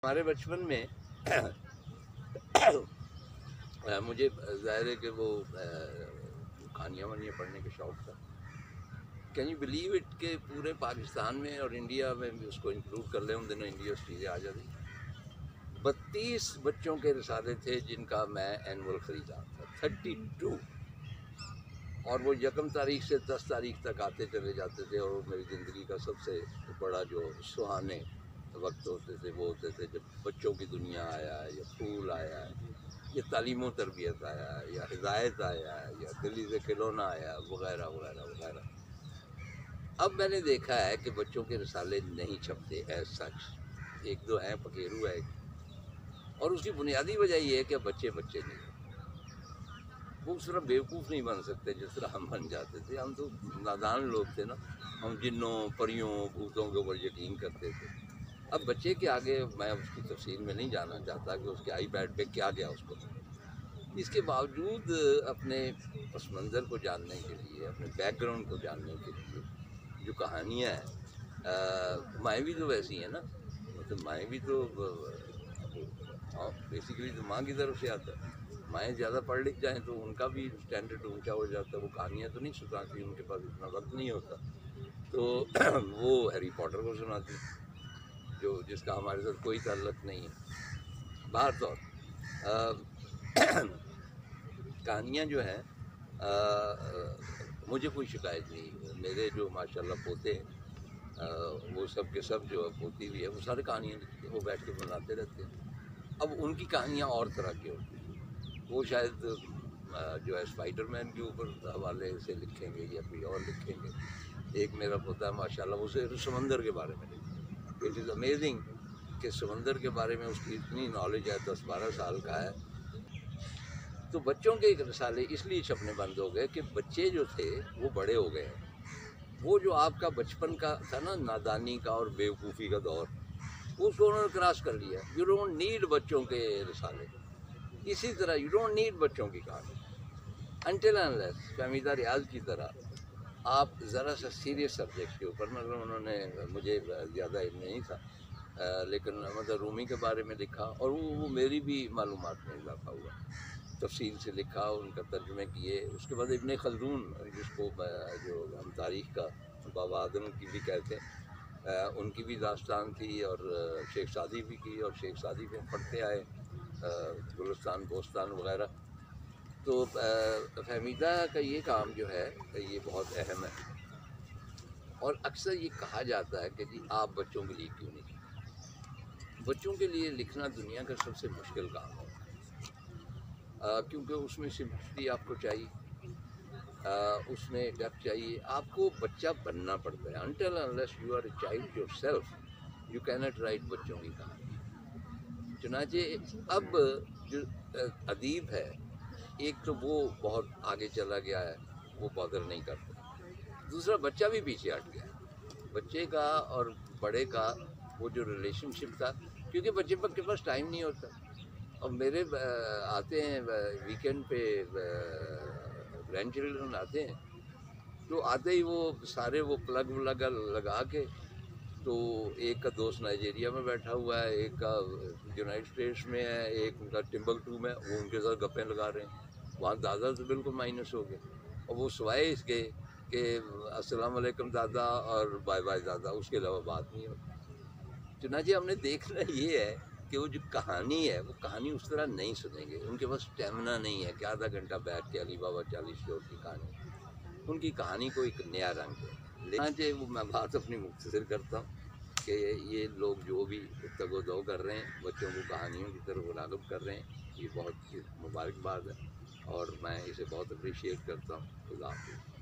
ہمارے بچپن میں مجھے ظاہر ہے کہ وہ کہانیاں وانیاں پڑھنے کا شوق تھا. کین یو بلیو اٹ کہ پورے پاکستان میں اور انڈیا میں بھی اس کو انکلوڈ کر لیں ان دنوں انڈیا آسٹریلیا آ جاتی. 32 بچوں کے رسالے تھے جن کا میں اینول خریدا تھا. 32. اور وہ 1 تاریخ سے 10 تاریخ تک آتے چلے جاتے تھے. اور میری زندگی کا سب سے بڑا جو سہانے وقت ہوتے تھے وہ ہوتے تھے جب بچوں کی دنیا آیا ہے یا پھول آیا ہے یا تعلیم و تربیت آیا ہے یا ہدایت آیا ہے یا دلی سے کھلونا آیا وغیرہ وغیرہ وغیرہ. اب میں نے دیکھا ہے کہ بچوں کے رسالے نہیں چھپتے ایز سچ. 1-2 ہیں، پکیرو ہے. اور اس کی بنیادی وجہ یہ ہے کہ بچے نہیں، وہ اس طرح بیوقوف نہیں بن سکتے جس طرح ہم بن جاتے تھے. ہم تو نادان لوگ تھے نا، ہم جنوں پریوں بھوتوں کے اوپر یقین کرتے تھے. اب بچے کے آگے میں اس کی تفصیل میں نہیں جانا چاہتا کہ اس کے آئی پیڈ پہ کیا گیا اس کو. اس کے باوجود اپنے پس منظر کو جاننے کے لیے، اپنے بیک گراؤنڈ کو جاننے کے لیے جو کہانیاں ہیں، مائیں بھی تو ویسی ہیں نا. مطلب مائیں بھی تو بیسیکلی تو ماں کی طرف سے آتا ہے. مائیں زیادہ پڑھ لکھ جائیں تو ان کا بھی اسٹینڈرڈ اونچا ہو جاتا ہے. وہ کہانیاں تو نہیں سناتی، ان کے پاس اتنا وقت نہیں ہوتا. تو وہ ہیری پوٹر کو سناتی جس کا ہمارے ساتھ کوئی تعلق نہیں ہے. باہر طور کہانیاں جو ہیں مجھے کوئی شکایت نہیں. میرے جو ماشاءاللہ پوتے ہیں وہ سب کے سب جو پوتی بھی ہے وہ سارے کہانیاں لکھتے ہیں، وہ بیٹھ کے بناتے رہتے ہیں. اب ان کی کہانیاں اور طرح کی ہوتی ہیں. وہ شاید جو ہے اسپائڈر مین کے اوپر حوالے سے لکھیں گے یا کوئی اور لکھیں گے. ایک میرا پوتا ہے ماشاءاللہ، وہ سمندر کے بارے میں لکھتا ہے. اٹ از امیزنگ کہ سمندر کے بارے میں اس کی اتنی نالج ہے. 10-12 سال کا ہے. تو بچوں کے رسالے اس لیے چھپنے بند ہو گئے کہ بچے جو تھے وہ بڑے ہو گئے. وہ جو آپ کا بچپن کا تھا نا، نادانی کا اور بیوقوفی کا دور، اس کو انہوں نے کراس کر لیا. یو ڈونٹ نیڈ بچوں کے رسالے. اسی طرح یو ڈونٹ نیڈ بچوں کی کہانی انٹل انلیس فہمیدہ ریاض کی طرح آپ ذرا سا سیریس سبجیکٹ کے اوپر. مطلب انہوں نے مجھے زیادہ علم نہیں تھا لیکن مطلب رومی کے بارے میں لکھا اور وہ میری بھی معلومات میں اضافہ ہوا. تفصیل سے لکھا، ان کا ترجمے کیے. اس کے بعد ابن خلدون، جس کو جو ہم تاریخ کا بابا آدم کی بھی کہتے ہیں، ان کی بھی داستان تھی. اور شیخ سعدی بھی کی، اور شیخ سعدی بھی پڑھتے آئے، گلستان بوستان وغیرہ. تو فہمیدہ کا یہ کام جو ہے یہ بہت اہم ہے. اور اکثر یہ کہا جاتا ہے کہ جی آپ بچوں کے لیے کیوں نہیں لکھتے. بچوں کے لیے لکھنا دنیا کا سب سے مشکل کام ہے، کیونکہ اس میں سمپتھی آپ کو چاہیے، اس میں ڈیپتھ چاہیے. آپ کو بچہ بننا پڑتا ہے. Until unless you are a child yourself you کی ناٹ رائٹ بچوں کی کہانی. چنانچہ اب جو ادیب ہے، ایک تو وہ بہت آگے چلا گیا ہے، وہ بادر نہیں کرتا. دوسرا بچہ بھی پیچھے ہٹ گیا. بچے کا اور بڑے کا وہ جو ریلیشن شپ تھا، کیونکہ بچے کے پاس ٹائم نہیں ہوتا. اور میرے آتے ہیں ویکینڈ پہ گرینڈ چلڈرن آتے ہیں، تو آتے ہی وہ سارے وہ پلگ لگا کے، تو ایک کا دوست نائجیریا میں بیٹھا ہوا ہے، ایک کا یونائٹڈ اسٹیٹس میں ہے، ایک ان کا ٹمبکٹو میں، وہ ان کے ساتھ گپیں لگا رہے ہیں. وہاں دادا تو بالکل مائنس ہو گئے. اور وہ سوائے اس کے کہ السلام علیکم دادا اور بائے بائے دادا، اس کے علاوہ بات نہیں ہوتی. چنانچہ ہم نے دیکھنا یہ ہے کہ وہ جو کہانی ہے وہ کہانی اس طرح نہیں سنیں گے. ان کے پاس اسٹیمنا نہیں ہے کہ آدھا گھنٹہ بیٹھ کے علی بابا 40 چور کی کہانی. ان کی کہانی کو ایک نیا رنگ ہے. چنانچہ وہ میں بات اپنی مختصر کرتا ہوں کہ یہ لوگ جو بھی تگ و دو کر رہے ہیں، بچوں کو کہانیوں کی طرف راغب کر رہے ہیں، یہ بہت مبارکباد ہے اور میں اسے بہت اپریشیٹ کرتا ہوں. خدا حافظ.